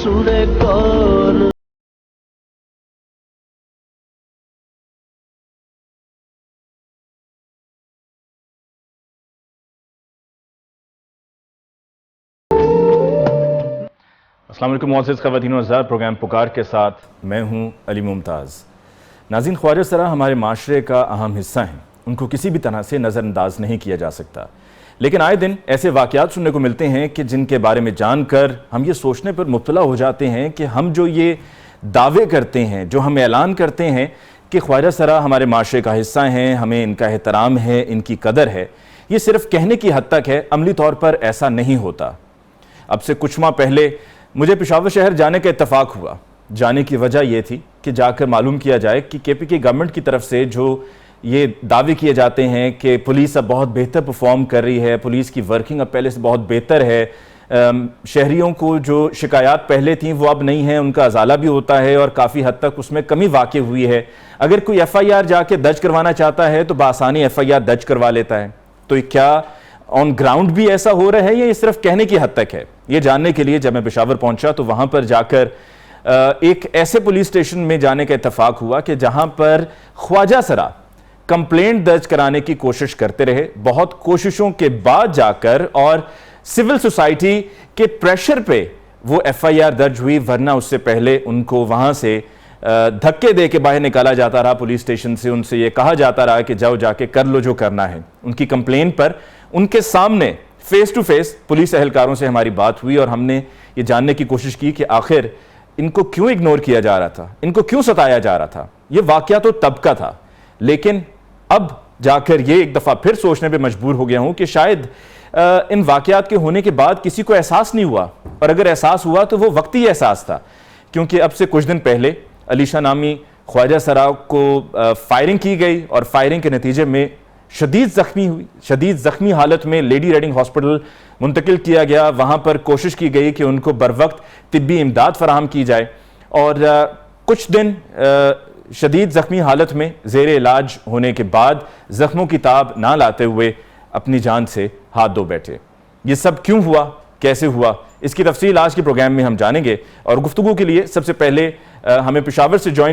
सुने कौन। अस्सलाम वालेकुम मुअज़्ज़िज़ ख़वातीन व हज़रात, प्रोग्राम पुकार के साथ मैं हूं अली मुमताज़। नाज़रीन, ख्वाजा सरा हमारे माशरे का अहम हिस्सा हैं, उनको किसी भी तरह से नज़रअंदाज नहीं किया जा सकता। लेकिन आए दिन ऐसे वाक़यात सुनने को मिलते हैं कि जिनके बारे में जानकर हम ये सोचने पर मुब्तला हो जाते हैं कि हम जो ये दावे करते हैं, जो हम ऐलान करते हैं कि ख्वाजा सरा हमारे माशरे का हिस्सा हैं, हमें इनका एहतराम है, इनकी कदर है, ये सिर्फ कहने की हद तक है, अमली तौर पर ऐसा नहीं होता। अब से कुछ माह पहले मुझे पेशावर शहर जाने का इत्तफाक हुआ। जाने की वजह यह थी कि जाकर मालूम किया जाए कि केपीके गवर्नमेंट की तरफ से जो ये दावे किए जाते हैं कि पुलिस अब बहुत बेहतर परफॉर्म कर रही है, पुलिस की वर्किंग अब पहले से बहुत बेहतर है, शहरियों को जो शिकायत पहले थी वो अब नहीं है, उनका अजाला भी होता है और काफ़ी हद तक उसमें कमी वाक़ई हुई है। अगर कोई FIR जाके दर्ज करवाना चाहता है तो बआसानी FIR दर्ज करवा लेता है। तो क्या ऑन ग्राउंड भी ऐसा हो रहा है या ये सिर्फ कहने की हद तक है? ये जानने के लिए जब मैं पेशावर पहुंचा तो वहां पर जाकर एक ऐसे पुलिस स्टेशन में जाने का इत्तफाक हुआ कि जहां पर ख्वाजा सरा कंप्लेंट दर्ज कराने की कोशिश करते रहे। बहुत कोशिशों के बाद जाकर और सिविल सोसाइटी के प्रेशर पे वो FIR दर्ज हुई, वरना उससे पहले उनको वहां से धक्के दे के बाहर निकाला जाता रहा पुलिस स्टेशन से। उनसे ये कहा जाता रहा कि जाओ जाके कर लो जो करना है। उनकी कंप्लेन पर उनके सामने फेस टू फेस पुलिस एहलकारों से हमारी बात हुई और हमने ये जानने की कोशिश की कि आखिर इनको क्यों इग्नोर किया जा रहा था, इनको क्यों सताया जा रहा था। ये वाकया तो तब का था, लेकिन अब जाकर ये एक दफ़ा फिर सोचने पे मजबूर हो गया हूं कि शायद इन वाकयात के होने के बाद किसी को एहसास नहीं हुआ, और अगर एहसास हुआ तो वो वक्ती एहसास था। क्योंकि अब से कुछ दिन पहले अलीशा नामी ख्वाजा सरा को फायरिंग की गई और फायरिंग के नतीजे में शदीद ज़ख्मी हालत में लेडी रेडिंग हॉस्पिटल मुंतकिल किया गया। वहाँ पर कोशिश की गई कि उनको बर वक्त तिब्बी इमदाद फराहम की जाए, और कुछ दिन शदीद ज़ख्मी हालत में ज़ेर इलाज होने के बाद ज़ख्मों की ताब ना लाते हुए अपनी जान से हाथ धो बैठे। ये सब क्यों हुआ, कैसे हुआ, इसकी तफसील आज के प्रोग्राम में हम जानेंगे। और गुफ्तगू के लिए सबसे पहले हमें पेशावर से ज्वाइन